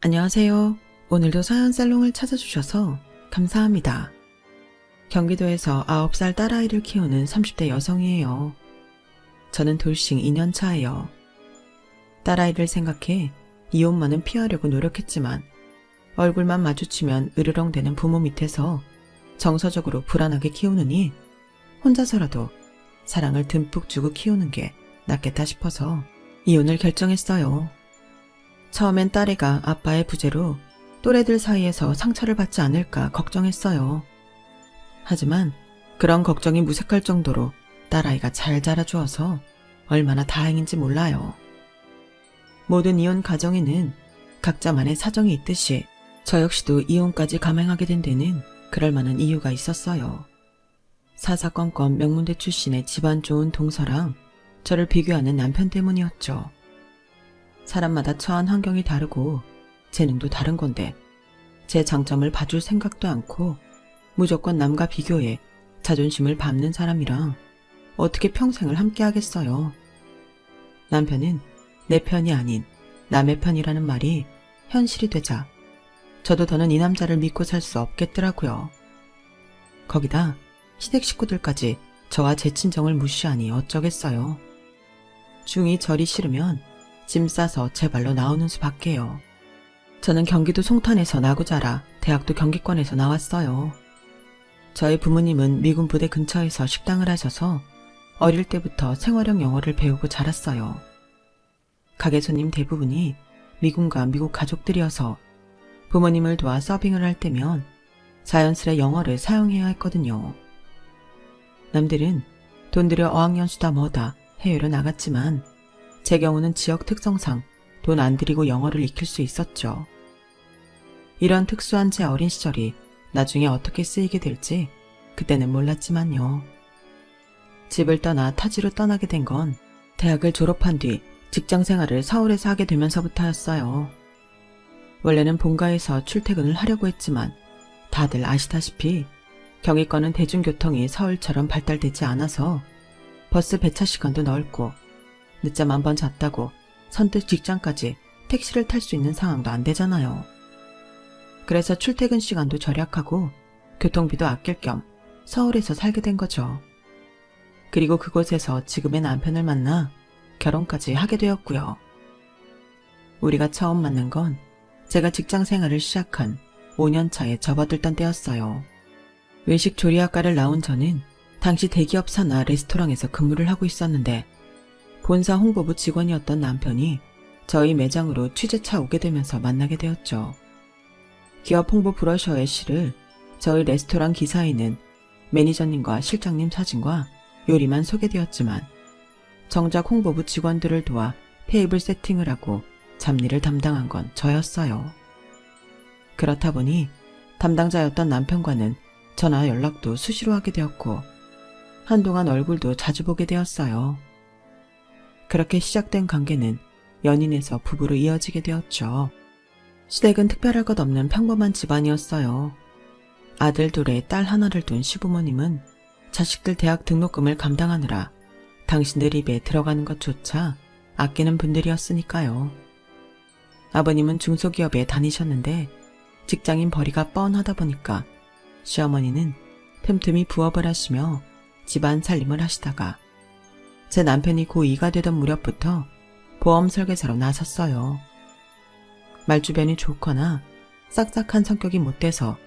안녕하세요. 오늘도 사연 살롱을 찾아주셔서 감사합니다. 경기도에서 9살 딸아이를 키우는 30대 여성이에요. 저는 돌싱 2년 차예요. 딸아이를 생각해 이혼만은 피하려고 노력했지만 얼굴만 마주치면 으르렁대는 부모 밑에서 정서적으로 불안하게 키우느니 혼자서라도 사랑을 듬뿍 주고 키우는 게 낫겠다 싶어서 이혼을 결정했어요. 처음엔 딸애가 아빠의 부재로 또래들 사이에서 상처를 받지 않을까 걱정했어요. 하지만 그런 걱정이 무색할 정도로 딸아이가 잘 자라주어서 얼마나 다행인지 몰라요. 모든 이혼 가정에는 각자만의 사정이 있듯이 저 역시도 이혼까지 감행하게 된 데는 그럴 만한 이유가 있었어요. 사사건건 명문대 출신의 집안 좋은 동서랑 저를 비교하는 남편 때문이었죠. 사람마다 처한 환경이 다르고 재능도 다른 건데 제 장점을 봐줄 생각도 않고 무조건 남과 비교해 자존심을 밟는 사람이랑 어떻게 평생을 함께 하겠어요. 남편은 내 편이 아닌 남의 편이라는 말이 현실이 되자 저도 더는 이 남자를 믿고 살 수 없겠더라고요. 거기다 시댁 식구들까지 저와 제 친정을 무시하니 어쩌겠어요. 중이 절이 싫으면 짐 싸서 제 발로 나오는 수밖에요. 저는 경기도 송탄에서 나고 자라 대학도 경기권에서 나왔어요. 저희 부모님은 미군 부대 근처에서 식당을 하셔서 어릴 때부터 생활형 영어를 배우고 자랐어요. 가게 손님 대부분이 미군과 미국 가족들이어서 부모님을 도와 서빙을 할 때면 자연스레 영어를 사용해야 했거든요. 남들은 돈 들여 어학연수다 뭐다 해외로 나갔지만 제 경우는 지역 특성상 돈 안 들이고 영어를 익힐 수 있었죠. 이런 특수한 제 어린 시절이 나중에 어떻게 쓰이게 될지 그때는 몰랐지만요. 집을 떠나 타지로 떠나게 된 건 대학을 졸업한 뒤 직장 생활을 서울에서 하게 되면서부터였어요. 원래는 본가에서 출퇴근을 하려고 했지만 다들 아시다시피 경기권은 대중교통이 서울처럼 발달되지 않아서 버스 배차 시간도 넓고 늦잠 한 번 잤다고 선뜻 직장까지 택시를 탈 수 있는 상황도 안 되잖아요. 그래서 출퇴근 시간도 절약하고 교통비도 아낄 겸 서울에서 살게 된 거죠. 그리고 그곳에서 지금의 남편을 만나 결혼까지 하게 되었고요. 우리가 처음 만난 건 제가 직장 생활을 시작한 5년 차에 접어들던 때였어요. 외식 조리학과를 나온 저는 당시 대기업 산하 레스토랑에서 근무를 하고 있었는데 본사 홍보부 직원이었던 남편이 저희 매장으로 취재차 오게 되면서 만나게 되었죠. 기업 홍보 브로셔의 시를 저희 레스토랑 기사에는 매니저님과 실장님 사진과 요리만 소개되었지만 정작 홍보부 직원들을 도와 테이블 세팅을 하고 잡일을 담당한 건 저였어요. 그렇다 보니 담당자였던 남편과는 전화 연락도 수시로 하게 되었고 한동안 얼굴도 자주 보게 되었어요. 그렇게 시작된 관계는 연인에서 부부로 이어지게 되었죠. 시댁은 특별할 것 없는 평범한 집안이었어요. 아들 둘에 딸 하나를 둔 시부모님은 자식들 대학 등록금을 감당하느라 당신들 입에 들어가는 것조차 아끼는 분들이었으니까요. 아버님은 중소기업에 다니셨는데 직장인 벌이가 뻔하다 보니까 시어머니는 틈틈이 부업을 하시며 집안 살림을 하시다가 제 남편이 고2가 되던 무렵부터 보험 설계사로 나섰어요. 말주변이 좋거나 싹싹한 성격이 못 돼서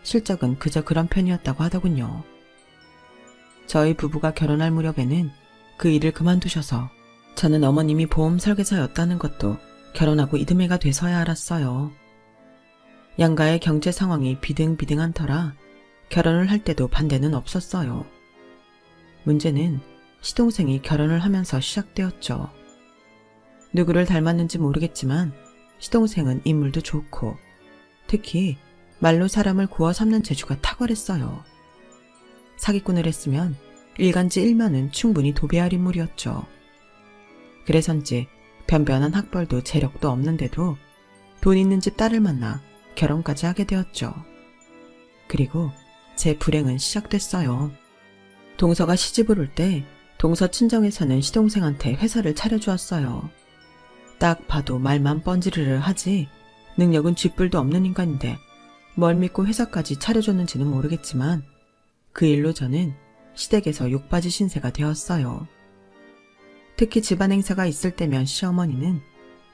실적은 그저 그런 편이었다고 하더군요. 저희 부부가 결혼할 무렵에는 그 일을 그만두셔서 저는 어머님이 보험 설계사였다는 것도 결혼하고 이듬해가 돼서야 알았어요. 양가의 경제 상황이 비등비등한 터라 결혼을 할 때도 반대는 없었어요. 문제는 시동생이 결혼을 하면서 시작되었죠. 누구를 닮았는지 모르겠지만 시동생은 인물도 좋고 특히 말로 사람을 구워 삼는 재주가 탁월했어요. 사기꾼을 했으면 일간지 일면은 충분히 도배할 인물이었죠. 그래서인지 변변한 학벌도 재력도 없는데도 돈 있는 집 딸을 만나 결혼까지 하게 되었죠. 그리고 제 불행은 시작됐어요. 동서가 시집을 올 때 동서 친정에서는 시동생한테 회사를 차려주었어요. 딱 봐도 말만 뻔지르르 하지 능력은 쥐뿔도 없는 인간인데 뭘 믿고 회사까지 차려줬는지는 모르겠지만 그 일로 저는 시댁에서 욕받이 신세가 되었어요. 특히 집안 행사가 있을 때면 시어머니는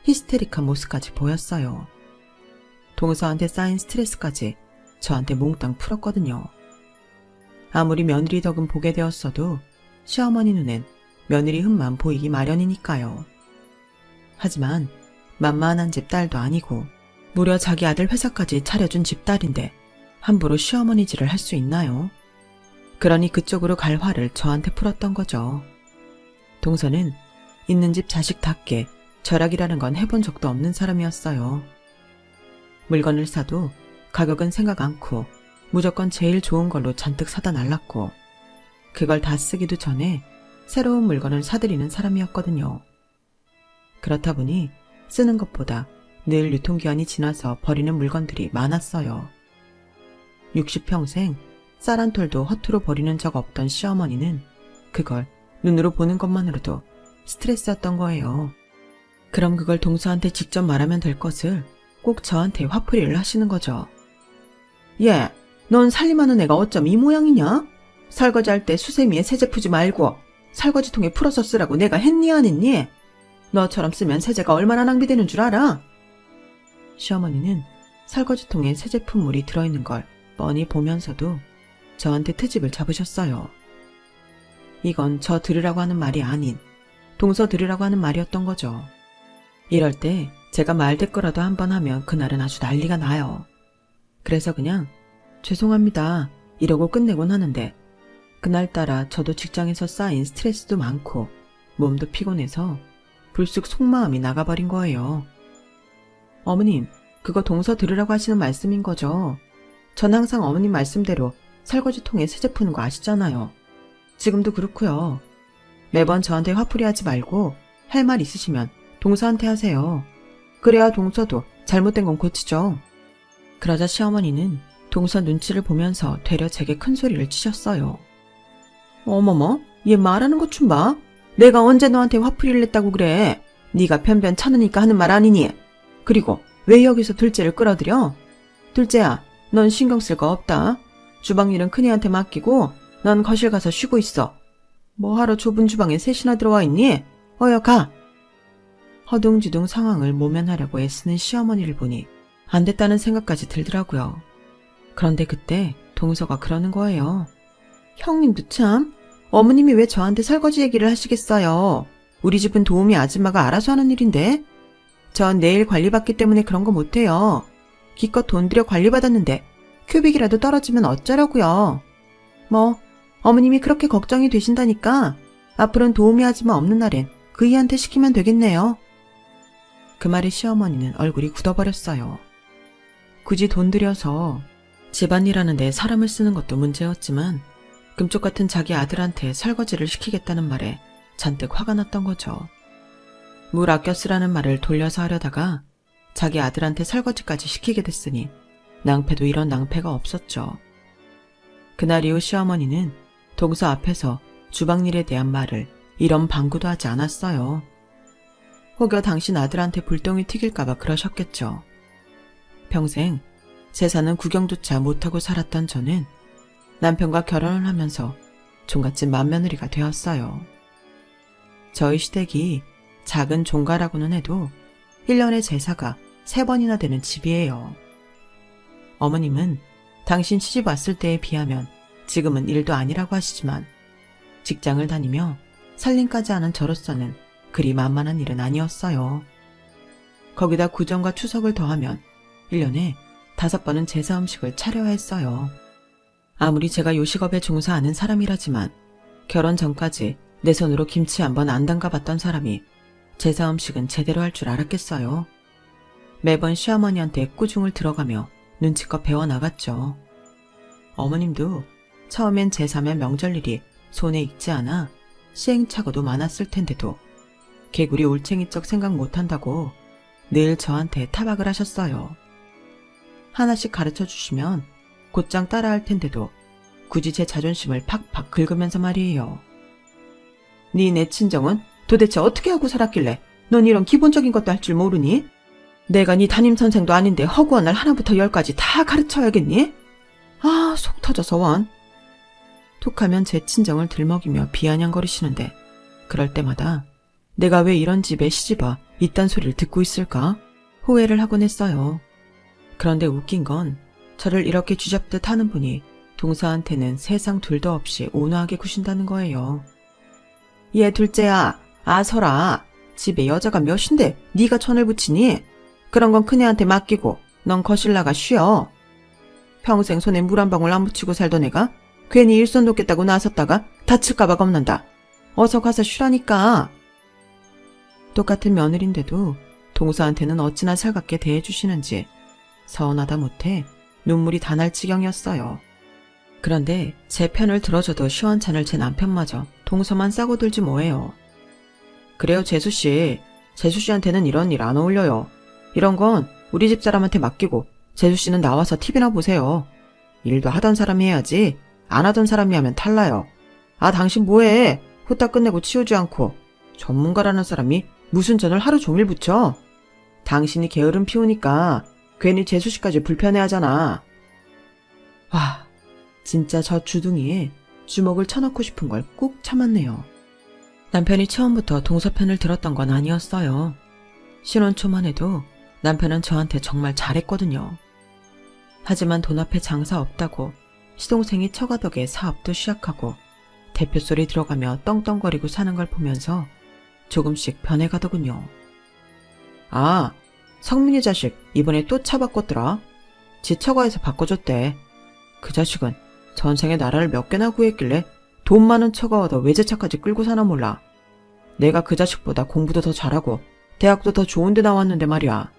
히스테릭한 모습까지 보였어요. 동서한테 쌓인 스트레스까지 저한테 몽땅 풀었거든요. 아무리 며느리 덕은 보게 되었어도 시어머니 눈엔 며느리 흠만 보이기 마련이니까요. 하지만 만만한 집 딸도 아니고 무려 자기 아들 회사까지 차려준 집딸인데 함부로 시어머니 질을 할 수 있나요? 그러니 그쪽으로 갈 화를 저한테 풀었던 거죠. 동서는 있는 집 자식답게 절약이라는 건 해본 적도 없는 사람이었어요. 물건을 사도 가격은 생각 않고 무조건 제일 좋은 걸로 잔뜩 사다 날랐고 그걸 다 쓰기도 전에 새로운 물건을 사들이는 사람이었거든요. 그렇다 보니 쓰는 것보다 늘 유통기한이 지나서 버리는 물건들이 많았어요. 60평생 쌀 한 톨도 허투루 버리는 적 없던 시어머니는 그걸 눈으로 보는 것만으로도 스트레스였던 거예요. 그럼 그걸 동서한테 직접 말하면 될 것을 꼭 저한테 화풀이를 하시는 거죠. 예, 넌 살림하는 애가 어쩜 이 모양이냐? 설거지할 때 수세미에 세제 푸지 말고 설거지통에 풀어서 쓰라고 내가 했니 안 했니? 너처럼 쓰면 세제가 얼마나 낭비되는 줄 알아? 시어머니는 설거지통에 새 제품물이 들어있는 걸 뻔히 보면서도 저한테 트집을 잡으셨어요. 이건 저 들으라고 하는 말이 아닌 동서 들으라고 하는 말이었던 거죠. 이럴 때 제가 말대꾸라도 한번 하면 그날은 아주 난리가 나요. 그래서 그냥 죄송합니다 이러고 끝내곤 하는데 그날따라 저도 직장에서 쌓인 스트레스도 많고 몸도 피곤해서 불쑥 속마음이 나가버린 거예요. 어머님, 그거 동서 들으라고 하시는 말씀인 거죠? 전 항상 어머님 말씀대로 설거지통에 세제 푸는 거 아시잖아요. 지금도 그렇고요. 매번 저한테 화풀이하지 말고 할 말 있으시면 동서한테 하세요. 그래야 동서도 잘못된 건 고치죠. 그러자 시어머니는 동서 눈치를 보면서 되려 제게 큰 소리를 치셨어요. 어머머, 얘 말하는 것 좀 봐. 내가 언제 너한테 화풀이를 했다고 그래. 네가 편변 찾으니까 하는 말 아니니. 그리고 왜 여기서 둘째를 끌어들여? 둘째야, 넌 신경 쓸 거 없다. 주방일은 큰이한테 맡기고 넌 거실 가서 쉬고 있어. 뭐하러 좁은 주방에 셋이나 들어와 있니? 어여 가. 허둥지둥 상황을 모면하려고 애쓰는 시어머니를 보니 안 됐다는 생각까지 들더라고요. 그런데 그때 동서가 그러는 거예요. 형님도 참, 어머님이 왜 저한테 설거지 얘기를 하시겠어요. 우리 집은 도우미 아줌마가 알아서 하는 일인데. 전 내일 관리받기 때문에 그런 거 못해요. 기껏 돈 들여 관리받았는데 큐빅이라도 떨어지면 어쩌려고요. 뭐 어머님이 그렇게 걱정이 되신다니까 앞으로는 도우미 아줌마 없는 날엔 그이한테 시키면 되겠네요. 그 말에 시어머니는 얼굴이 굳어버렸어요. 굳이 돈 들여서 집안일하는데 사람을 쓰는 것도 문제였지만 금쪽 같은 자기 아들한테 설거지를 시키겠다는 말에 잔뜩 화가 났던 거죠. 물 아껴 쓰라는 말을 돌려서 하려다가 자기 아들한테 설거지까지 시키게 됐으니 낭패도 이런 낭패가 없었죠. 그날 이후 시어머니는 동서 앞에서 주방일에 대한 말을 이런 방구도 하지 않았어요. 혹여 당신 아들한테 불똥이 튀길까봐 그러셨겠죠. 평생 재산은 구경조차 못하고 살았던 저는 남편과 결혼을 하면서 종갓집 맏며느리가 되었어요. 저희 시댁이 작은 종가라고는 해도 1년에 제사가 3번이나 되는 집이에요. 어머님은 당신 시집 왔을 때에 비하면 지금은 일도 아니라고 하시지만 직장을 다니며 살림까지 하는 저로서는 그리 만만한 일은 아니었어요. 거기다 구정과 추석을 더하면 1년에 5번은 제사 음식을 차려야 했어요. 아무리 제가 요식업에 종사하는 사람이라지만 결혼 전까지 내 손으로 김치 한 번 안 담가봤던 사람이 제사 음식은 제대로 할 줄 알았겠어요. 매번 시어머니한테 꾸중을 들어가며 눈치껏 배워나갔죠. 어머님도 처음엔 제사며 명절일이 손에 익지 않아 시행착오도 많았을 텐데도 개구리 올챙이적 생각 못한다고 늘 저한테 타박을 하셨어요. 하나씩 가르쳐 주시면 곧장 따라할 텐데도 굳이 제 자존심을 팍팍 긁으면서 말이에요. 네 내 친정은 도대체 어떻게 하고 살았길래 넌 이런 기본적인 것도 할 줄 모르니? 내가 네 담임선생도 아닌데 허구한 날 하나부터 열까지 다 가르쳐야겠니? 아, 속 터져서 원. 툭하면 제 친정을 들먹이며 비아냥거리시는데 그럴 때마다 내가 왜 이런 집에 시집와 이딴 소리를 듣고 있을까 후회를 하곤 했어요. 그런데 웃긴 건 저를 이렇게 쥐잡듯 하는 분이 동서한테는 세상 둘도 없이 온화하게 구신다는 거예요. 얘 둘째야, 아서라. 집에 여자가 몇인데 네가 천을 붙이니? 그런 건 큰애한테 맡기고 넌 거실 나가 쉬어. 평생 손에 물 한 방울 안 묻히고 살던 애가 괜히 일손 돕겠다고 나섰다가 다칠까봐 겁난다. 어서 가서 쉬라니까. 똑같은 며느리인데도 동서한테는 어찌나 살갑게 대해주시는지 서운하다 못해 눈물이 다 날 지경이었어요. 그런데 제 편을 들어줘도 시원찮을 제 남편마저 동서만 싸고 들지 뭐예요. 그래요, 재수씨. 재수씨한테는 이런 일 안 어울려요. 이런 건 우리 집 사람한테 맡기고 재수씨는 나와서 TV나 보세요. 일도 하던 사람이 해야지 안 하던 사람이 하면 탈나요. 아, 당신 뭐해? 후딱 끝내고 치우지 않고. 전문가라는 사람이 무슨 전을 하루 종일 붙여? 당신이 게으름 피우니까 괜히 재수씨까지 불편해하잖아. 와, 진짜 저 주둥이에 주먹을 쳐넣고 싶은 걸 꾹 참았네요. 남편이 처음부터 동서 편을 들었던 건 아니었어요. 신혼 초만 해도 남편은 저한테 정말 잘했거든요. 하지만 돈 앞에 장사 없다고 시동생이 처가덕에 사업도 시작하고 대표 소리 들어가며 떵떵거리고 사는 걸 보면서 조금씩 변해가더군요. 아, 성민이 자식 이번에 또 차 바꿨더라. 지 처가에서 바꿔줬대. 그 자식은 전생에 나라를 몇 개나 구했길래 돈 많은 처가 얻어 외제차까지 끌고 사나 몰라. 내가 그 자식보다 공부도 더 잘하고 대학도 더 좋은 데 나왔는데 말이야.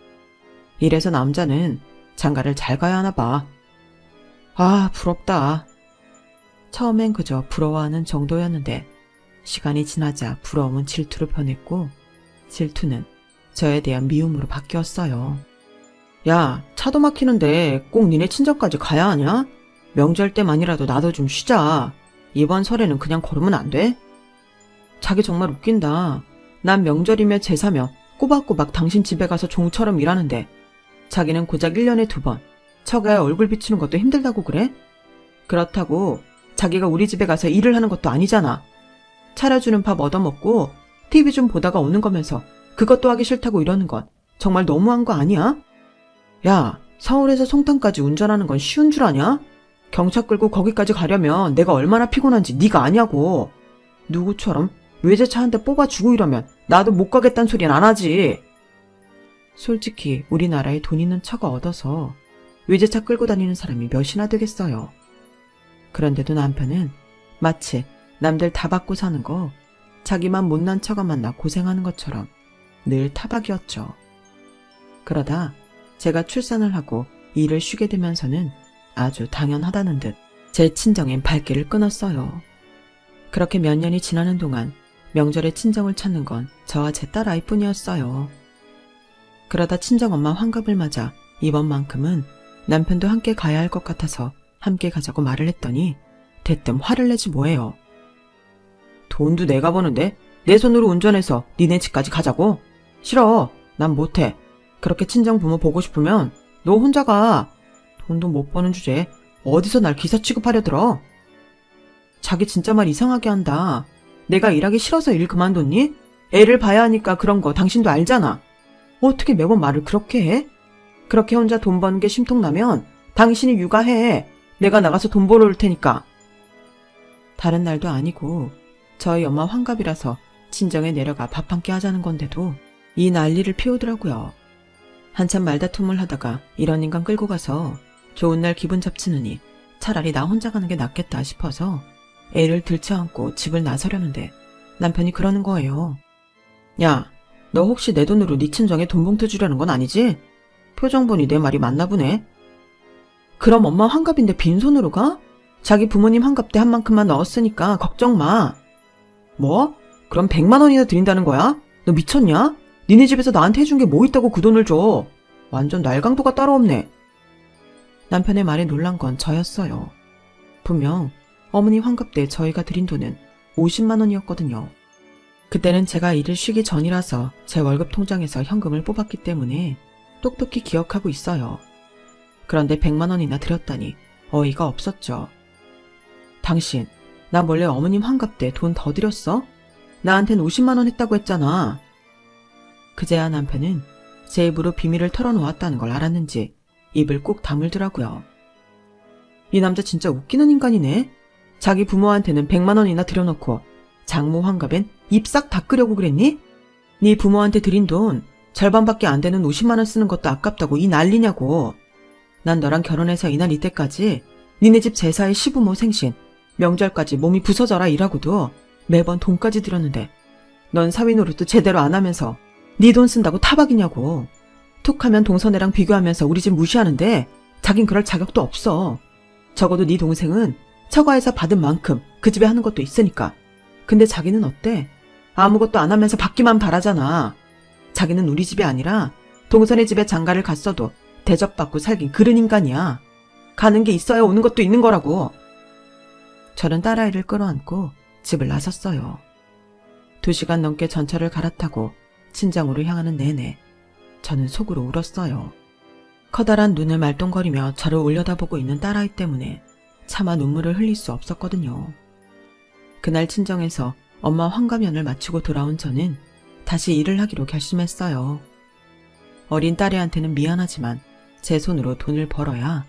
이래서 남자는 장가를 잘 가야 하나 봐. 아, 부럽다. 처음엔 그저 부러워하는 정도였는데 시간이 지나자 부러움은 질투로 변했고 질투는 저에 대한 미움으로 바뀌었어요. 야, 차도 막히는데 꼭 니네 친정까지 가야 하냐? 명절 때만이라도 나도 좀 쉬자. 이번 설에는 그냥 걸으면 안 돼? 자기 정말 웃긴다. 난 명절이며 제사며 꼬박꼬박 당신 집에 가서 종처럼 일하는데 자기는 고작 1년에 2번 처가에 얼굴 비추는 것도 힘들다고 그래? 그렇다고 자기가 우리 집에 가서 일을 하는 것도 아니잖아. 차려주는 밥 얻어먹고 TV 좀 보다가 오는 거면서 그것도 하기 싫다고 이러는 건 정말 너무한 거 아니야? 야, 서울에서 송탄까지 운전하는 건 쉬운 줄 아냐? 경차 끌고 거기까지 가려면 내가 얼마나 피곤한지 네가 아냐고. 누구처럼 외제차 한 대 뽑아주고 이러면 나도 못 가겠다는 소리는 안 하지. 솔직히 우리나라에 돈 있는 처가 얻어서 외제차 끌고 다니는 사람이 몇이나 되겠어요. 그런데도 남편은 마치 남들 다 받고 사는 거 자기만 못난 처가 만나 고생하는 것처럼 늘 타박이었죠. 그러다 제가 출산을 하고 일을 쉬게 되면서는 아주 당연하다는 듯 제 친정엔 발길을 끊었어요. 그렇게 몇 년이 지나는 동안 명절에 친정을 찾는 건 저와 제 딸 아이뿐이었어요. 그러다 친정엄마 환갑을 맞아 이번만큼은 남편도 함께 가야 할 것 같아서 함께 가자고 말을 했더니 대뜸 화를 내지 뭐예요. 돈도 내가 버는데 내 손으로 운전해서 니네 집까지 가자고? 싫어. 난 못해. 그렇게 친정 부모 보고 싶으면 너 혼자 가. 돈도 못 버는 주제에 어디서 날 기사 취급하려 들어? 자기 진짜 말 이상하게 한다. 내가 일하기 싫어서 일 그만뒀니? 애를 봐야 하니까 그런 거 당신도 알잖아. 어떻게 매번 말을 그렇게 해? 그렇게 혼자 돈 버는 게 심통나면 당신이 육아해. 내가 나가서 돈 벌어올 테니까. 다른 날도 아니고 저희 엄마 환갑이라서 친정에 내려가 밥 한 끼 하자는 건데도 이 난리를 피우더라고요. 한참 말다툼을 하다가 이런 인간 끌고 가서 좋은 날 기분 잡치느니 차라리 나 혼자 가는 게 낫겠다 싶어서 애를 들쳐안고 집을 나서려는데 남편이 그러는 거예요. 야, 너 혹시 내 돈으로 네 친정에 돈 봉투 주려는 건 아니지? 표정 보니 내 말이 맞나 보네. 그럼 엄마 환갑인데 빈손으로 가? 자기 부모님 환갑 때 한 만큼만 넣었으니까 걱정 마. 뭐? 그럼 100만 원이나 드린다는 거야? 너 미쳤냐? 니네 집에서 나한테 해준 게 뭐 있다고 그 돈을 줘. 완전 날강도가 따로 없네. 남편의 말에 놀란 건 저였어요. 분명 어머니 환갑 때 저희가 드린 돈은 50만 원이었거든요. 그때는 제가 일을 쉬기 전이라서 제 월급 통장에서 현금을 뽑았기 때문에 똑똑히 기억하고 있어요. 그런데 100만 원이나 드렸다니 어이가 없었죠. 당신, 나 몰래 어머님 환갑 때 돈 더 드렸어? 나한텐 50만 원 했다고 했잖아. 그제야 남편은 제 입으로 비밀을 털어놓았다는 걸 알았는지 입을 꼭 다물더라고요. 이 남자 진짜 웃기는 인간이네. 자기 부모한테는 100만 원이나 들여놓고 장모 환갑엔 입 싹 닦으려고 그랬니? 네 부모한테 드린 돈 절반밖에 안 되는 50만 원 쓰는 것도 아깝다고 이 난리냐고. 난 너랑 결혼해서 이날 이때까지 니네 집 제사에 시부모 생신, 명절까지 몸이 부서져라 일하고도 매번 돈까지 들였는데 넌 사위 노릇도 제대로 안 하면서 네 돈 쓴다고 타박이냐고. 툭하면 동서네랑 비교하면서 우리 집 무시하는데 자긴 그럴 자격도 없어. 적어도 네 동생은 처가에서 받은 만큼 그 집에 하는 것도 있으니까. 근데 자기는 어때? 아무것도 안 하면서 받기만 바라잖아. 자기는 우리 집이 아니라 동선의 집에 장가를 갔어도 대접받고 살긴 그런 인간이야. 가는 게 있어야 오는 것도 있는 거라고. 저는 딸아이를 끌어안고 집을 나섰어요. 2시간 넘게 전철을 갈아타고 친정으로 향하는 내내 저는 속으로 울었어요. 커다란 눈을 말똥거리며 저를 올려다보고 있는 딸아이 때문에 차마 눈물을 흘릴 수 없었거든요. 그날 친정에서 엄마 환갑연을 마치고 돌아온 저는 다시 일을 하기로 결심했어요. 어린 딸애한테는 미안하지만 제 손으로 돈을 벌어야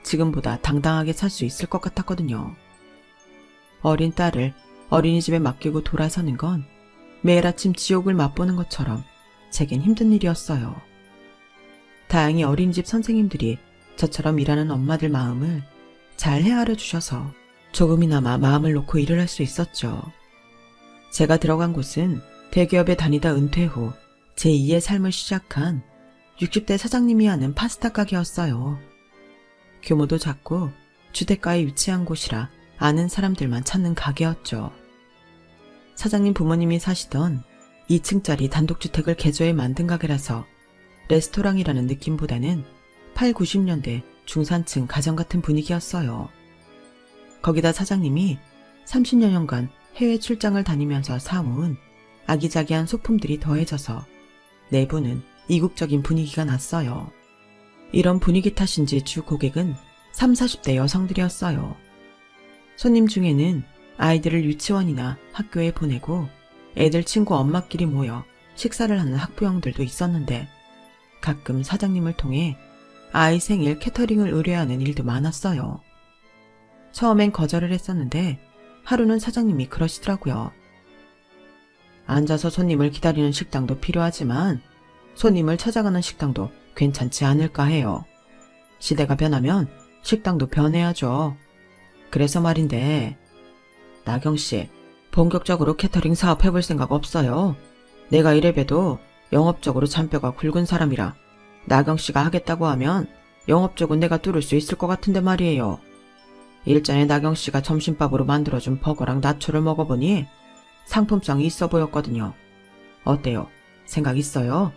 지금보다 당당하게 살 수 있을 것 같았거든요. 어린 딸을 어린이집에 맡기고 돌아서는 건 매일 아침 지옥을 맛보는 것처럼 제겐 힘든 일이었어요. 다행히 어린이집 선생님들이 저처럼 일하는 엄마들 마음을 잘 헤아려 주셔서 조금이나마 마음을 놓고 일을 할 수 있었죠. 제가 들어간 곳은 대기업에 다니다 은퇴 후 제2의 삶을 시작한 60대 사장님이 하는 파스타 가게였어요. 규모도 작고 주택가에 위치한 곳이라 아는 사람들만 찾는 가게였죠. 사장님 부모님이 사시던 2층짜리 단독주택을 개조해 만든 가게라서 레스토랑이라는 느낌보다는 8, 90년대 중산층 가정 같은 분위기였어요. 거기다 사장님이 30여 년간 해외 출장을 다니면서 사모은 아기자기한 소품들이 더해져서 내부는 이국적인 분위기가 났어요. 이런 분위기 탓인지 주 고객은 30, 40대 여성들이었어요. 손님 중에는 아이들을 유치원이나 학교에 보내고 애들 친구 엄마끼리 모여 식사를 하는 학부형들도 있었는데 가끔 사장님을 통해 아이 생일 캐터링을 의뢰하는 일도 많았어요. 처음엔 거절을 했었는데 하루는 사장님이 그러시더라고요. 앉아서 손님을 기다리는 식당도 필요하지만 손님을 찾아가는 식당도 괜찮지 않을까 해요. 시대가 변하면 식당도 변해야죠. 그래서 말인데 나경씨, 본격적으로 캐터링 사업 해볼 생각 없어요? 내가 이래봬도 영업적으로 잔뼈가 굵은 사람이라 나경씨가 하겠다고 하면 영업 쪽은 내가 뚫을 수 있을 것 같은데 말이에요. 일전에 나경씨가 점심밥으로 만들어준 버거랑 나초를 먹어보니 상품성이 있어 보였거든요. 어때요? 생각 있어요?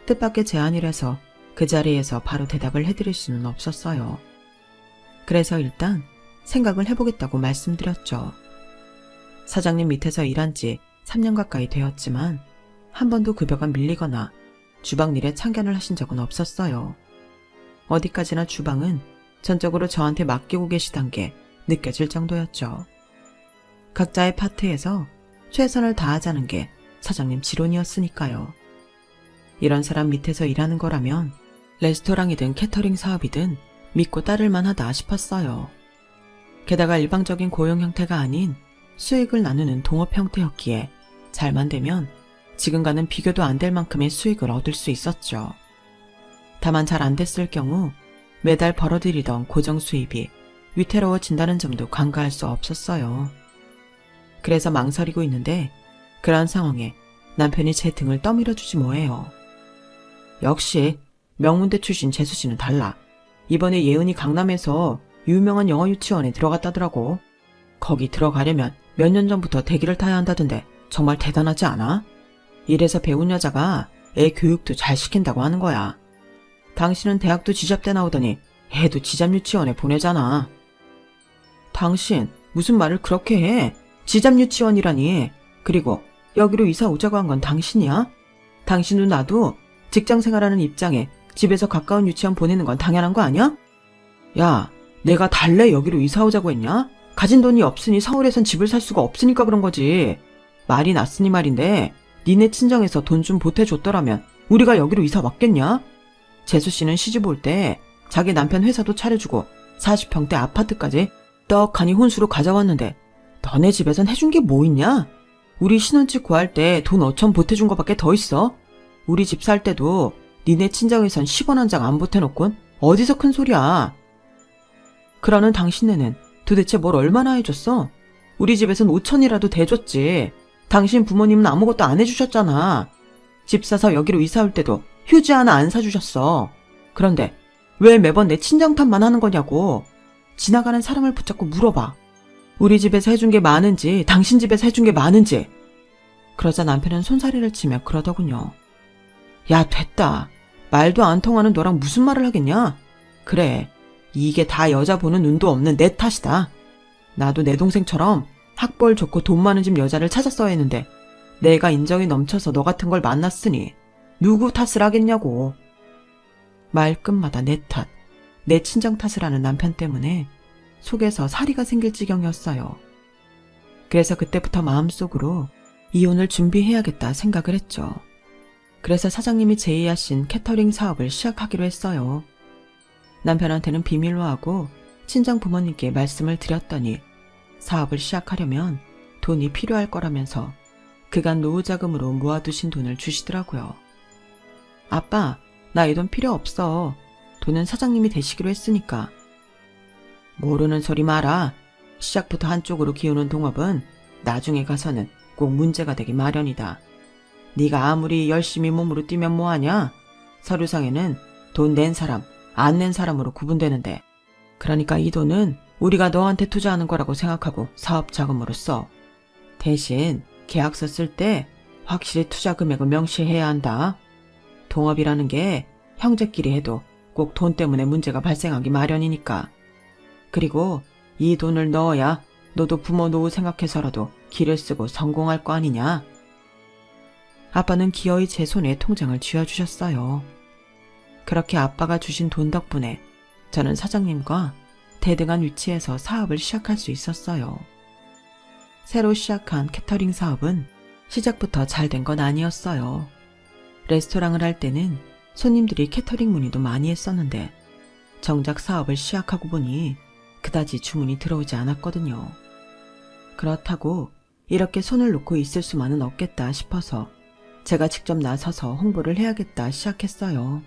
뜻밖의 제안이라서 그 자리에서 바로 대답을 해드릴 수는 없었어요. 그래서 일단 생각을 해보겠다고 말씀드렸죠. 사장님 밑에서 일한 지 3년 가까이 되었지만 한 번도 급여가 밀리거나 주방 일에 참견을 하신 적은 없었어요. 어디까지나 주방은 전적으로 저한테 맡기고 계시단 게 느껴질 정도였죠. 각자의 파트에서 최선을 다하자는 게 사장님 지론이었으니까요. 이런 사람 밑에서 일하는 거라면 레스토랑이든 캐터링 사업이든 믿고 따를만 하다 싶었어요. 게다가 일방적인 고용 형태가 아닌 수익을 나누는 동업 형태였기에 잘만 되면 지금과는 비교도 안 될 만큼의 수익을 얻을 수 있었죠. 다만 잘 안 됐을 경우 매달 벌어들이던 고정 수입이 위태로워진다는 점도 간과할 수 없었어요. 그래서 망설이고 있는데 그런 상황에 남편이 제 등을 떠밀어주지 뭐해요. 역시 명문대 출신 재수씨는 달라. 이번에 예은이 강남에서 유명한 영어 유치원에 들어갔다더라고. 거기 들어가려면 몇 년 전부터 대기를 타야 한다던데 정말 대단하지 않아? 이래서 배운 여자가 애 교육도 잘 시킨다고 하는 거야. 당신은 대학도 지잡대 나오더니 애도 지잡 유치원에 보내잖아. 당신 무슨 말을 그렇게 해? 지잡 유치원이라니. 그리고 여기로 이사 오자고 한 건 당신이야? 당신도 나도 직장 생활하는 입장에 집에서 가까운 유치원 보내는 건 당연한 거 아니야? 야, 내가 달래 여기로 이사 오자고 했냐? 가진 돈이 없으니 서울에선 집을 살 수가 없으니까 그런 거지. 말이 났으니 말인데 니네 친정에서 돈 좀 보태줬더라면 우리가 여기로 이사 왔겠냐? 재수 씨는 시집 올 때 자기 남편 회사도 차려주고 40평대 아파트까지 떡하니 혼수로 가져왔는데 너네 집에선 해준 게 뭐 있냐? 우리 신혼집 구할 때 돈 5천 보태준 거밖에 더 있어. 우리 집 살 때도 니네 친정에선 10원 한 장 안 보태놓곤 어디서 큰 소리야. 그러는 당신네는 도대체 뭘 얼마나 해줬어? 우리 집에선 5천이라도 대줬지. 당신 부모님은 아무것도 안 해주셨잖아. 집 사서 여기로 이사 올 때도 휴지 하나 안 사주셨어. 그런데 왜 매번 내 친정 탓만 하는 거냐고. 지나가는 사람을 붙잡고 물어봐. 우리 집에서 해준 게 많은지 당신 집에서 해준 게 많은지. 그러자 남편은 손사래를 치며 그러더군요. 야, 됐다. 말도 안 통하는 너랑 무슨 말을 하겠냐? 그래, 이게 다 여자 보는 눈도 없는 내 탓이다. 나도 내 동생처럼 학벌 좋고 돈 많은 집 여자를 찾았어야 했는데 내가 인정이 넘쳐서 너 같은 걸 만났으니 누구 탓을 하겠냐고. 말끝마다 내 탓, 내 친정 탓을 하는 남편 때문에 속에서 사리가 생길 지경이었어요. 그래서 그때부터 마음속으로 이혼을 준비해야겠다 생각을 했죠. 그래서 사장님이 제의하신 캐터링 사업을 시작하기로 했어요. 남편한테는 비밀로 하고 친정 부모님께 말씀을 드렸더니 사업을 시작하려면 돈이 필요할 거라면서 그간 노후 자금으로 모아두신 돈을 주시더라고요. 아빠, 나 이 돈 필요 없어. 돈은 사장님이 대시기로 했으니까. 모르는 소리 마라. 시작부터 한쪽으로 기우는 동업은 나중에 가서는 꼭 문제가 되기 마련이다. 네가 아무리 열심히 몸으로 뛰면 뭐하냐? 서류상에는 돈 낸 사람, 안 낸 사람으로 구분되는데. 그러니까 이 돈은 우리가 너한테 투자하는 거라고 생각하고 사업 자금으로 써. 대신 계약서 쓸 때 확실히 투자 금액을 명시해야 한다. 동업이라는 게 형제끼리 해도 꼭 돈 때문에 문제가 발생하기 마련이니까. 그리고 이 돈을 넣어야 너도 부모 노후 생각해서라도 길을 쓰고 성공할 거 아니냐. 아빠는 기어이 제 손에 통장을 쥐어주셨어요. 그렇게 아빠가 주신 돈 덕분에 저는 사장님과 대등한 위치에서 사업을 시작할 수 있었어요. 새로 시작한 캐터링 사업은 시작부터 잘 된 건 아니었어요. 레스토랑을 할 때는 손님들이 캐터링 문의도 많이 했었는데 정작 사업을 시작하고 보니 그다지 주문이 들어오지 않았거든요. 그렇다고 이렇게 손을 놓고 있을 수만은 없겠다 싶어서 제가 직접 나서서 홍보를 해야겠다 시작했어요.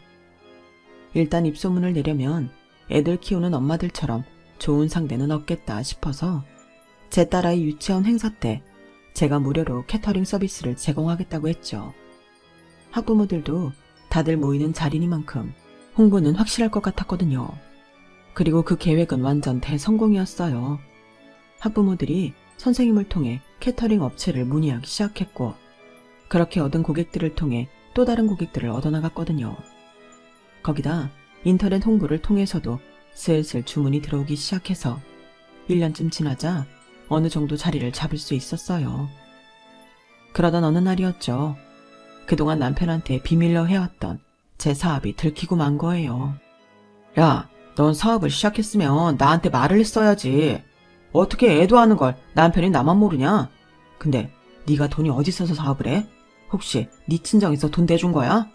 일단 입소문을 내려면 애들 키우는 엄마들처럼 좋은 상대는 없겠다 싶어서 제 딸아이 유치원 행사 때 제가 무료로 캐터링 서비스를 제공하겠다고 했죠. 학부모들도 다들 모이는 자리니만큼 홍보는 확실할 것 같았거든요. 그리고 그 계획은 완전 대성공이었어요. 학부모들이 선생님을 통해 캐터링 업체를 문의하기 시작했고 그렇게 얻은 고객들을 통해 또 다른 고객들을 얻어나갔거든요. 거기다 인터넷 홍보를 통해서도 슬슬 주문이 들어오기 시작해서 1년쯤 지나자 어느 정도 자리를 잡을 수 있었어요. 그러던 어느 날이었죠. 그동안 남편한테 비밀로 해왔던 제 사업이 들키고 만 거예요. 야, 넌 사업을 시작했으면 나한테 말을 했어야지. 어떻게 애도 하는 걸 남편이 나만 모르냐? 근데 네가 돈이 어디 있어서 사업을 해? 혹시 네 친정에서 돈 대준 거야?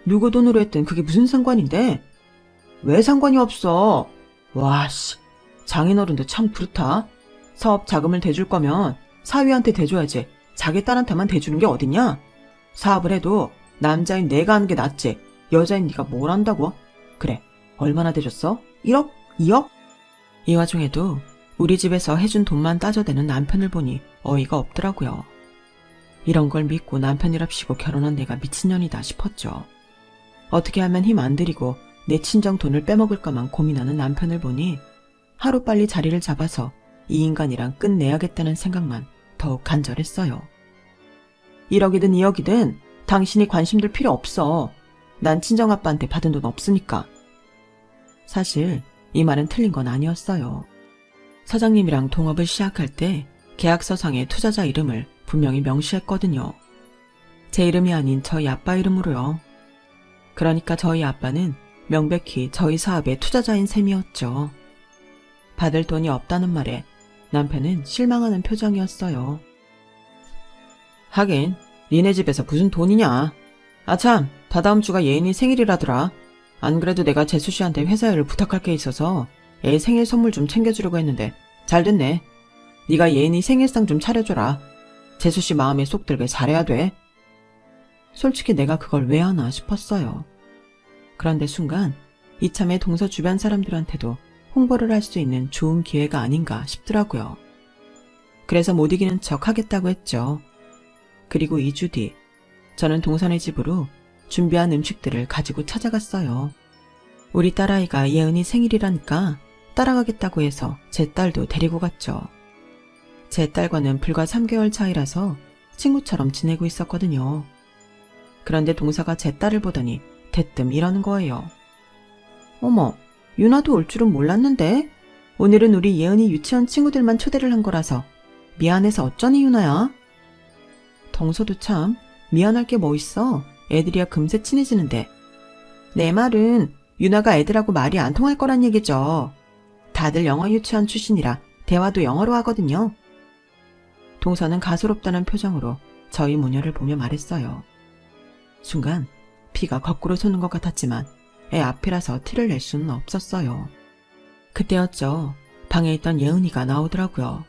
누구 돈으로 했든 그게 무슨 상관인데? 왜 상관이 없어? 와, 씨. 장인어른도 참 그렇다. 사업 자금을 대줄 거면 사위한테 대줘야지 자기 딸한테만 대주는 게 어딨냐? 사업을 해도 남자인 내가 하는 게 낫지 여자인 네가 뭘 한다고? 그래, 얼마나 대줬어? 1억? 2억? 이 와중에도 우리 집에서 해준 돈만 따져대는 남편을 보니 어이가 없더라고요. 이런 걸 믿고 남편이랍시고 결혼한 내가 미친년이다 싶었죠. 어떻게 하면 힘 안 들이고 내 친정 돈을 빼먹을까만 고민하는 남편을 보니 하루빨리 자리를 잡아서 이 인간이랑 끝내야겠다는 생각만 더욱 간절했어요. 1억이든 2억이든 당신이 관심들 필요 없어. 난 친정아빠한테 받은 돈 없으니까. 사실 이 말은 틀린 건 아니었어요. 사장님이랑 동업을 시작할 때 계약서상의 투자자 이름을 분명히 명시했거든요. 제 이름이 아닌 저희 아빠 이름으로요. 그러니까 저희 아빠는 명백히 저희 사업의 투자자인 셈이었죠. 받을 돈이 없다는 말에 남편은 실망하는 표정이었어요. 하긴 니네 집에서 무슨 돈이냐. 아참, 다다음 주가 예은이 생일이라더라. 안 그래도 내가 재수 씨한테 회사 일을 부탁할 게 있어서 애 생일 선물 좀 챙겨주려고 했는데 잘 됐네. 네가 예은이 생일상 좀 차려줘라. 재수 씨 마음에 쏙 들게 잘해야 돼. 솔직히 내가 그걸 왜 하나 싶었어요. 그런데 순간 이참에 동서 주변 사람들한테도 홍보를 할 수 있는 좋은 기회가 아닌가 싶더라고요. 그래서 못 이기는 척 하겠다고 했죠. 그리고 2주 뒤 저는 동선의 집으로 준비한 음식들을 가지고 찾아갔어요. 우리 딸아이가 예은이 생일이라니까 따라가겠다고 해서 제 딸도 데리고 갔죠. 제 딸과는 불과 3개월 차이라서 친구처럼 지내고 있었거든요. 그런데 동서가 제 딸을 보더니 대뜸 이러는 거예요. 어머, 유나도 올 줄은 몰랐는데? 오늘은 우리 예은이 유치원 친구들만 초대를 한 거라서 미안해서 어쩌니 유나야? 동서도 참 미안할 게 뭐 있어. 애들이야 금세 친해지는데. 내 말은 유나가 애들하고 말이 안 통할 거란 얘기죠. 다들 영어 유치원 출신이라 대화도 영어로 하거든요. 동서는 가소롭다는 표정으로 저희 모녀를 보며 말했어요. 순간 피가 거꾸로 솟는 것 같았지만 애 앞이라서 티를 낼 수는 없었어요. 그때였죠. 방에 있던 예은이가 나오더라고요.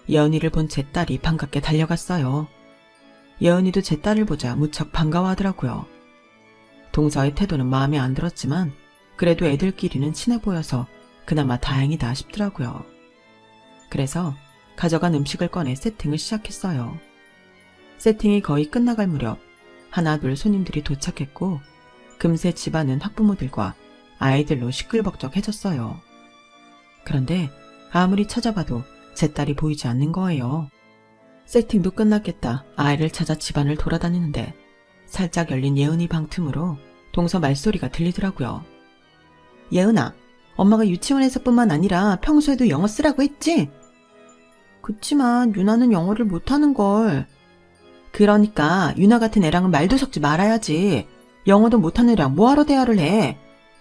예은이를 본 제 딸이 반갑게 달려갔어요. 예은이도 제 딸을 보자 무척 반가워하더라고요. 동서의 태도는 마음에 안 들었지만 그래도 애들끼리는 친해 보여서 그나마 다행이다 싶더라고요. 그래서 가져간 음식을 꺼내 세팅을 시작했어요. 세팅이 거의 끝나갈 무렵 하나 둘 손님들이 도착했고 금세 집안은 학부모들과 아이들로 시끌벅적해졌어요. 그런데 아무리 찾아봐도 제 딸이 보이지 않는 거예요. 세팅도 끝났겠다 아이를 찾아 집안을 돌아다니는데 살짝 열린 예은이 방 틈으로 동서 말소리가 들리더라고요. 예은아, 엄마가 유치원에서뿐만 아니라 평소에도 영어 쓰라고 했지? 그치만 유나는 영어를 못하는걸. 그러니까 유나 같은 애랑은 말도 섞지 말아야지. 영어도 못하는 애랑 뭐하러 대화를 해.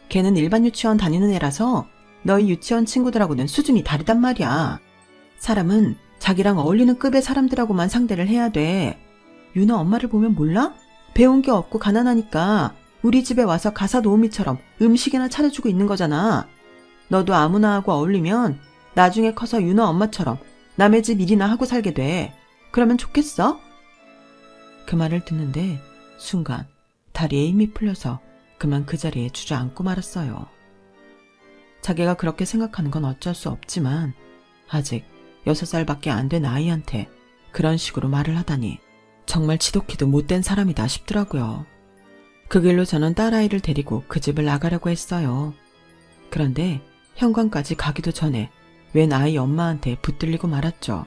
걔는 일반 유치원 다니는 애라서 너희 유치원 친구들하고는 수준이 다르단 말이야. 사람은 자기랑 어울리는 급의 사람들하고만 상대를 해야 돼. 유나 엄마를 보면 몰라? 배운 게 없고 가난하니까 우리 집에 와서 가사 도우미처럼 음식이나 차려주고 있는 거잖아. 너도 아무나 하고 어울리면 나중에 커서 유나 엄마처럼 남의 집 일이나 하고 살게 돼. 그러면 좋겠어? 그 말을 듣는데 순간 다리에 힘이 풀려서 그만 그 자리에 주저앉고 말았어요. 자기가 그렇게 생각하는 건 어쩔 수 없지만 아직 6살밖에 안 된 아이한테 그런 식으로 말을 하다니 정말 지독히도 못된 사람이다 싶더라고요. 그 길로 저는 딸아이를 데리고 그 집을 나가려고 했어요. 그런데 현관까지 가기도 전에 웬 아이 엄마한테 붙들리고 말았죠.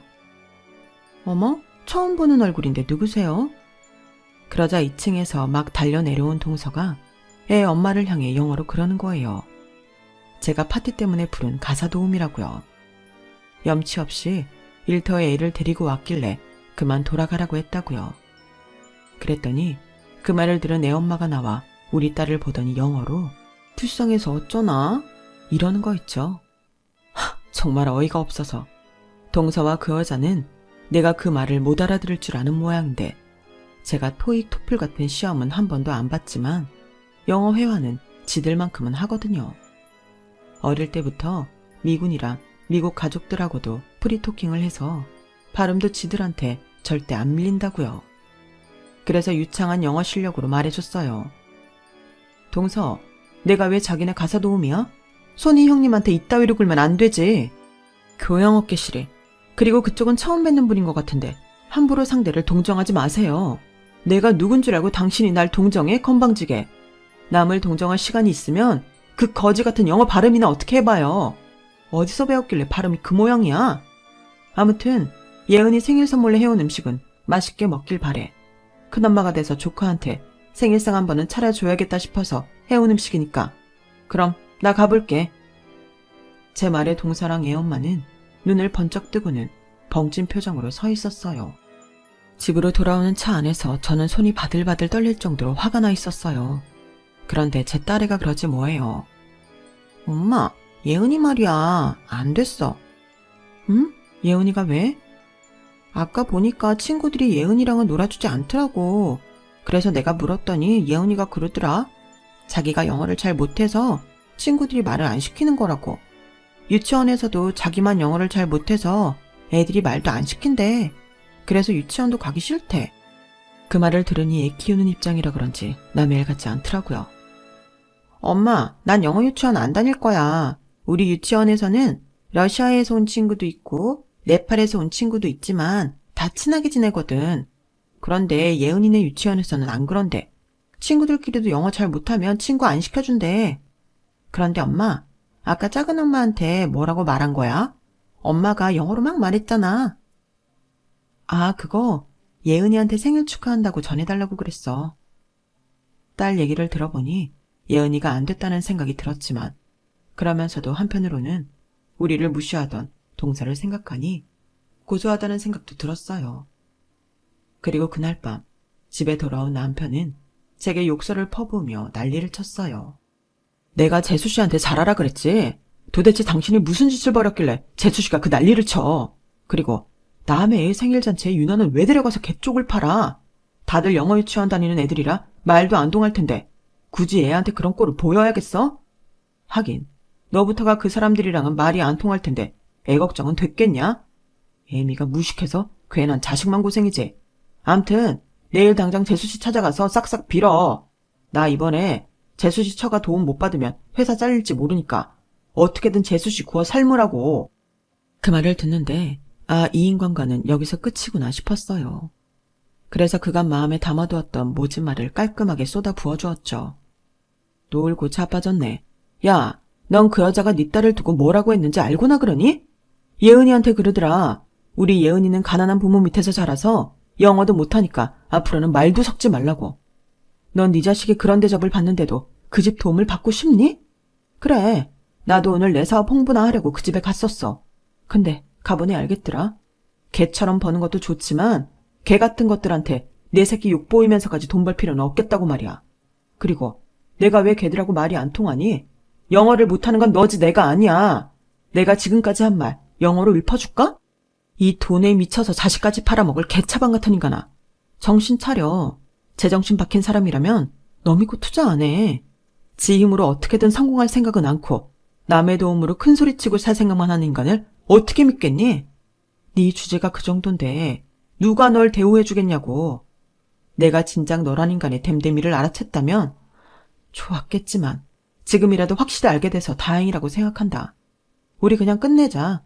어머? 처음 보는 얼굴인데 누구세요? 그러자 2층에서 막 달려 내려온 동서가 애 엄마를 향해 영어로 그러는 거예요. 제가 파티 때문에 부른 가사 도우미라고요. 염치 없이 일터에 애를 데리고 왔길래 그만 돌아가라고 했다고요. 그랬더니 그 말을 들은 애 엄마가 나와 우리 딸을 보더니 영어로 불쌍해서 어쩌나? 이러는 거 있죠. 정말 어이가 없어서 동서와 그 여자는 내가 그 말을 못 알아들을 줄 아는 모양인데 제가 토익 토플 같은 시험은 한 번도 안 봤지만 영어 회화는 지들만큼은 하거든요. 어릴 때부터 미군이랑 미국 가족들하고도 프리토킹을 해서 발음도 지들한테 절대 안 밀린다고요. 그래서 유창한 영어 실력으로 말해줬어요. 동서, 내가 왜 자기네 가사 도우미야? 손이 형님한테 이따위로 굴면 안 되지. 교양 없게 시래. 그리고 그쪽은 처음 뵙는 분인 것 같은데 함부로 상대를 동정하지 마세요. 내가 누군 줄 알고 당신이 날 동정해? 건방지게. 남을 동정할 시간이 있으면 그 거지 같은 영어 발음이나 어떻게 해봐요. 어디서 배웠길래 발음이 그 모양이야? 아무튼 예은이 생일 선물로 해온 음식은 맛있게 먹길 바래. 큰엄마가 돼서 조카한테 생일상 한 번은 차려줘야겠다 싶어서 해온 음식이니까. 그럼 나 가볼게. 제 말에 동서랑 애엄마는 눈을 번쩍 뜨고는 벙찐 표정으로 서 있었어요. 집으로 돌아오는 차 안에서 저는 손이 바들바들 떨릴 정도로 화가 나 있었어요. 그런데 제 딸애가 그러지 뭐예요. 엄마, 예은이 말이야. 안 됐어. 응? 예은이가 왜? 아까 보니까 친구들이 예은이랑은 놀아주지 않더라고. 그래서 내가 물었더니 예은이가 그러더라. 자기가 영어를 잘 못해서 친구들이 말을 안 시키는 거라고. 유치원에서도 자기만 영어를 잘 못해서 애들이 말도 안 시킨대. 그래서 유치원도 가기 싫대. 그 말을 들으니 애 키우는 입장이라 그런지 남의 일 같지 않더라고요. 엄마, 난 영어 유치원 안 다닐 거야. 우리 유치원에서는 러시아에서 온 친구도 있고 네팔에서 온 친구도 있지만 다 친하게 지내거든. 그런데 예은이네 유치원에서는 안 그런데. 친구들끼리도 영어 잘 못하면 친구 안 시켜준대. 그런데 엄마, 아까 작은 엄마한테 뭐라고 말한 거야? 엄마가 영어로 막 말했잖아. 아, 그거 예은이한테 생일 축하한다고 전해달라고 그랬어. 딸 얘기를 들어보니 예은이가 안 됐다는 생각이 들었지만 그러면서도 한편으로는 우리를 무시하던 동서를 생각하니 고소하다는 생각도 들었어요. 그리고 그날 밤 집에 돌아온 남편은 제게 욕설을 퍼부으며 난리를 쳤어요. 내가 재수 씨한테 잘하라 그랬지. 도대체 당신이 무슨 짓을 벌였길래 재수 씨가 그 난리를 쳐. 그리고 남의 애 생일 잔치에 유나는 왜 데려가서 개쪽을 팔아. 다들 영어 유치원 다니는 애들이라 말도 안 통할 텐데 굳이 애한테 그런 꼴을 보여야겠어? 하긴 너부터가 그 사람들이랑은 말이 안 통할 텐데 애 걱정은 됐겠냐? 애미가 무식해서 괜한 자식만 고생이지. 암튼 내일 당장 재수씨 찾아가서 싹싹 빌어. 나 이번에 재수씨 처가 도움 못 받으면 회사 잘릴지 모르니까 어떻게든 재수씨 구워 삶으라고. 그 말을 듣는데 이 인간과는 여기서 끝이구나 싶었어요. 그래서 그간 마음에 담아두었던 모진 말을 깔끔하게 쏟아 부어주었죠. 놀고 자빠졌네. 야, 넌 그 여자가 네 딸을 두고 뭐라고 했는지 알고나 그러니? 예은이한테 그러더라. 우리 예은이는 가난한 부모 밑에서 자라서 영어도 못하니까 앞으로는 말도 섞지 말라고. 넌 네 자식이 그런 대접을 받는데도 그 집 도움을 받고 싶니? 그래, 나도 오늘 내 사업 홍보나 하려고 그 집에 갔었어. 근데 가보니 알겠더라. 개처럼 버는 것도 좋지만 개 같은 것들한테 내 새끼 욕 보이면서까지 돈 벌 필요는 없겠다고 말이야. 그리고 내가 왜 걔들하고 말이 안 통하니? 영어를 못하는 건 너지 내가 아니야. 내가 지금까지 한 말 영어로 읊어줄까? 이 돈에 미쳐서 자식까지 팔아먹을 개차방 같은 인간아. 정신 차려. 제정신 박힌 사람이라면 너 믿고 투자 안 해. 지 힘으로 어떻게든 성공할 생각은 않고 남의 도움으로 큰소리치고 살 생각만 하는 인간을 어떻게 믿겠니? 네 주제가 그 정도인데 누가 널 대우해주겠냐고. 내가 진작 너란 인간의 됨됨이를 알아챘다면 좋았겠지만 지금이라도 확실히 알게 돼서 다행이라고 생각한다. 우리 그냥 끝내자.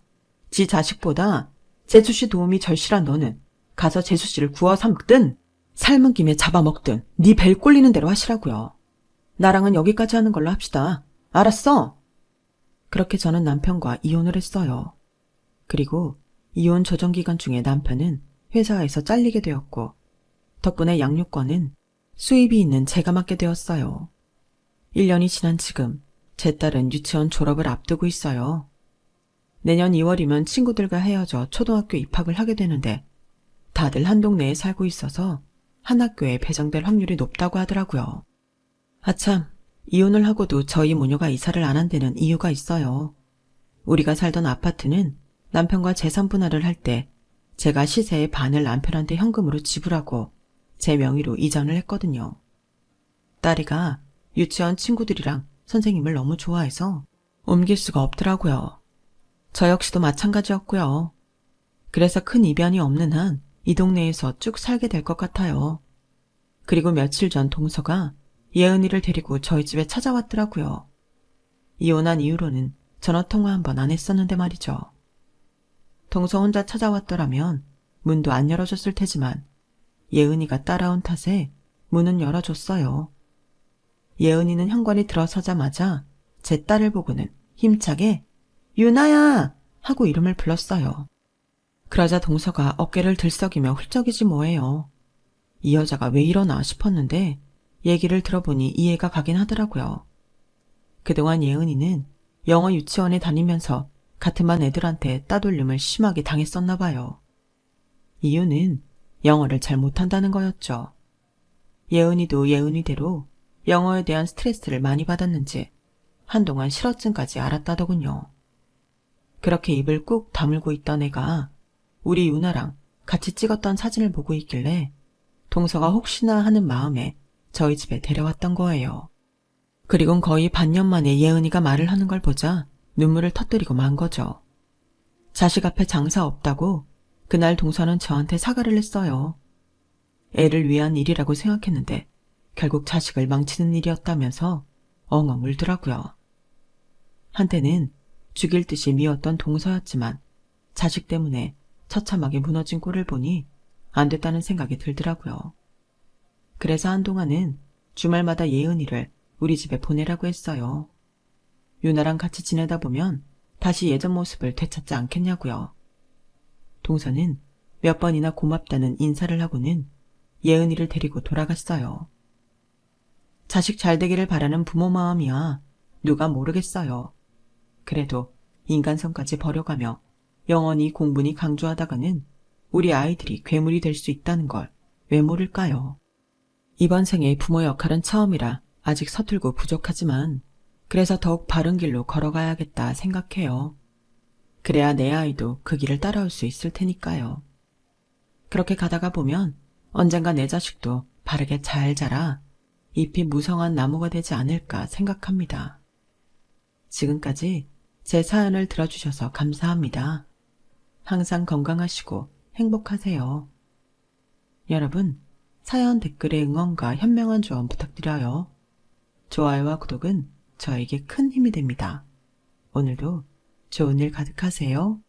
지 자식보다 재수씨 도움이 절실한 너는 가서 재수씨를 구워 삶든 삶은 김에 잡아먹든 네 벨 꼴리는 대로 하시라고요. 나랑은 여기까지 하는 걸로 합시다. 알았어? 그렇게 저는 남편과 이혼을 했어요. 그리고 이혼 조정 기간 중에 남편은 회사에서 잘리게 되었고 덕분에 양육권은 수입이 있는 제가 맡게 되었어요. 1년이 지난 지금 제 딸은 유치원 졸업을 앞두고 있어요. 내년 2월이면 친구들과 헤어져 초등학교 입학을 하게 되는데 다들 한 동네에 살고 있어서 한 학교에 배정될 확률이 높다고 하더라고요. 아참, 이혼을 하고도 저희 모녀가 이사를 안 한 데는 이유가 있어요. 우리가 살던 아파트는 남편과 재산 분할을 할 때 제가 시세의 반을 남편한테 현금으로 지불하고 제 명의로 이전을 했거든요. 딸이가 유치원 친구들이랑 선생님을 너무 좋아해서 옮길 수가 없더라고요. 저 역시도 마찬가지였고요. 그래서 큰 이변이 없는 한 이 동네에서 쭉 살게 될 것 같아요. 그리고 며칠 전 동서가 예은이를 데리고 저희 집에 찾아왔더라고요. 이혼한 이후로는 전화통화 한 번 안 했었는데 말이죠. 동서 혼자 찾아왔더라면 문도 안 열어줬을 테지만 예은이가 따라온 탓에 문은 열어줬어요. 예은이는 현관에 들어서자마자 제 딸을 보고는 힘차게 유나야! 하고 이름을 불렀어요. 그러자 동서가 어깨를 들썩이며 훌쩍이지 뭐예요. 이 여자가 왜 이러나 싶었는데 얘기를 들어보니 이해가 가긴 하더라고요. 그동안 예은이는 영어 유치원에 다니면서 같은 반 애들한테 따돌림을 심하게 당했었나 봐요. 이유는 영어를 잘 못한다는 거였죠. 예은이도 예은이대로 영어에 대한 스트레스를 많이 받았는지 한동안 실어증까지 앓았다더군요. 그렇게 입을 꾹 다물고 있던 애가 우리 유나랑 같이 찍었던 사진을 보고 있길래 동서가 혹시나 하는 마음에 저희 집에 데려왔던 거예요. 그리곤 거의 반년 만에 예은이가 말을 하는 걸 보자 눈물을 터뜨리고 만 거죠. 자식 앞에 장사 없다고 그날 동서는 저한테 사과를 했어요. 애를 위한 일이라고 생각했는데 결국 자식을 망치는 일이었다면서 엉엉 울더라고요. 한때는 죽일 듯이 미웠던 동서였지만 자식 때문에 처참하게 무너진 꼴을 보니 안 됐다는 생각이 들더라고요. 그래서 한동안은 주말마다 예은이를 우리 집에 보내라고 했어요. 유나랑 같이 지내다 보면 다시 예전 모습을 되찾지 않겠냐고요. 동서는 몇 번이나 고맙다는 인사를 하고는 예은이를 데리고 돌아갔어요. 자식 잘 되기를 바라는 부모 마음이야 누가 모르겠어요. 그래도 인간성까지 버려가며 영원히 공분이 강조하다가는 우리 아이들이 괴물이 될 수 있다는 걸 왜 모를까요? 이번 생의 부모 역할은 처음이라 아직 서툴고 부족하지만 그래서 더욱 바른 길로 걸어가야겠다 생각해요. 그래야 내 아이도 그 길을 따라올 수 있을 테니까요. 그렇게 가다가 보면 언젠가 내 자식도 바르게 잘 자라 잎이 무성한 나무가 되지 않을까 생각합니다. 지금까지 제 사연을 들어주셔서 감사합니다. 항상 건강하시고 행복하세요. 여러분, 사연 댓글에 응원과 현명한 조언 부탁드려요. 좋아요와 구독은 저에게 큰 힘이 됩니다. 오늘도 좋은 일 가득하세요.